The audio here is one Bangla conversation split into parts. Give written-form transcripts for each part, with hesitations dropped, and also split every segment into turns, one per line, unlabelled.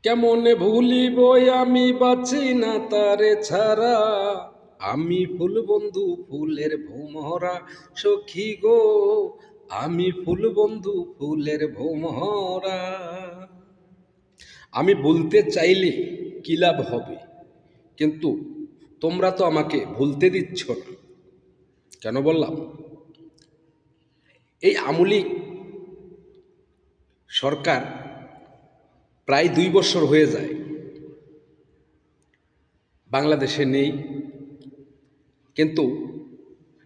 কেমনে ভুলিব আমি বাঁচি না তারে ছাড়া। আমি ফুল বন্ধু ফুলের ভোমরা সখী গো, আমি ফুল বন্ধু ফুলের ভোমরা। আমি বলতে চাইলে কি লাভ হবে, কিন্তু তোমরা তো আমাকে ভুলতে দিচ্ছ না। কেন বললাম? এই আমূলিক সরকার প্রায় 2 বছর হয়ে যায় বাংলাদেশে নেই, কিন্তু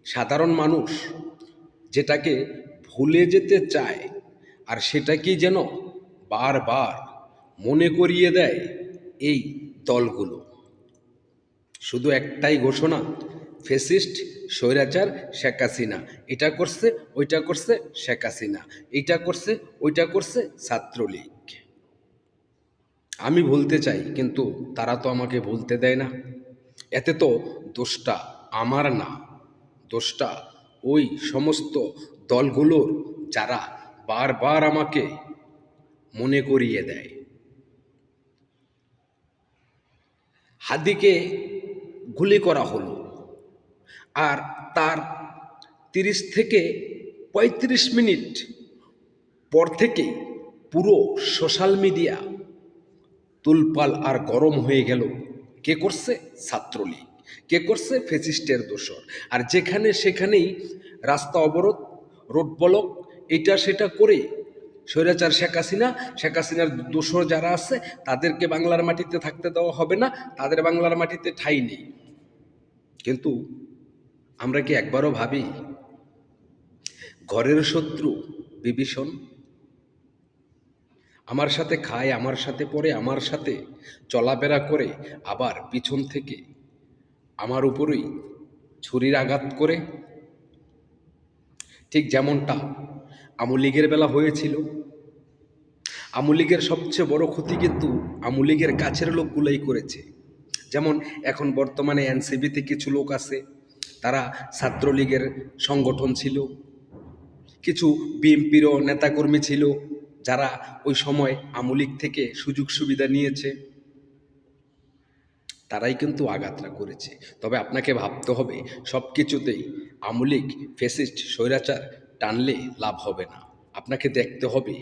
সাধারণ মানুষ যেটাকে ভুলে যেতে চায়, আর সেটাকেই যেন বারবার মনে করিয়ে দেয় এই দলগুলো। শুধু একটাই ঘোষণা, ফেসিস্ট স্বৈরাচার শেখ হাসিনা এটা করছে ওইটা করছে, শেখ হাসিনা এইটা করছে ওইটা করছে, ছাত্রলীগ। আমি ভুলতে চাই, কিন্তু তারা তো আমাকে ভুলতে দেয় না। এতে তো দোষটা আমার না, দোষটা ওই সমস্ত দলগুলোর, যারা বারবার আমাকে মনে করিয়ে দেয়। হাদিকে গুলি করা হলো, আর তার 30 থেকে 35 মিনিট পর থেকে পুরো সোশ্যাল মিডিয়া তুলপাল আর গরম হয়ে গেল। কে করছে? ছাত্রলীগ। কে করছে? ফেসিস্টের দোসর। আর যেখানে সেখানেই রাস্তা অবরোধ, রোড ব্লক, এটা সেটা করে স্বৈরাচার শেখ হাসিনা, শেখ হাসিনার দোসর যারা আছে তাদেরকে বাংলার মাটিতে থাকতে দেওয়া হবে না, তাদের বাংলার মাটিতে ঠাঁই নেই। কিন্তু আমরা কি একবারও ভাবি ঘরের শত্রু বিভীষণ আমার সাথে খায়, আমার সাথে পড়ে, আমার সাথে চলাফেরা করে, আবার পিছন থেকে আমার উপরেই ছুরির আঘাত করে? ঠিক যেমনটা আমূলীগের বেলা হয়েছিল। আমূলীগের সবচেয়ে বড় ক্ষতি কিন্তু আমূলীগের কাছের লোকগুলাই করেছে। যেমন এখন বর্তমানে এনসিপিতে কিছু লোক আছে, তারা ছাত্রলীগের সংগঠন ছিল। কিছু বিএনপিরও নেতাকর্মী ছিল, যারা ওই সময় আমূলীগ থেকে সুযোগ সুবিধা নিয়েছে। তারাই কিন্তু আঘাতটা করেছে। তবে আপনাকে ভাবতে হবে, সব কিছুতেই আমূলীগ, ফ্যাসিস্ট, স্বৈরাচার টানলে লাভ হবে না। আপনাকে দেখতে হবে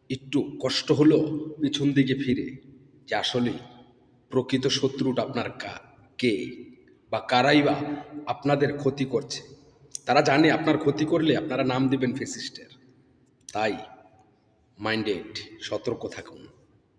একটু কষ্ট হলো পিছন দিকে ফিরে, যে আসলে প্রকৃত শত্রুটা আপনার কে, বা কারাই বা আপনাদের ক্ষতি করছে। তারা জানে আপনার ক্ষতি করলে আপনারা নাম দিবেন ফ্যাসিস্টের। তাই মাইন্ডেড, সতর্ক থাকুন।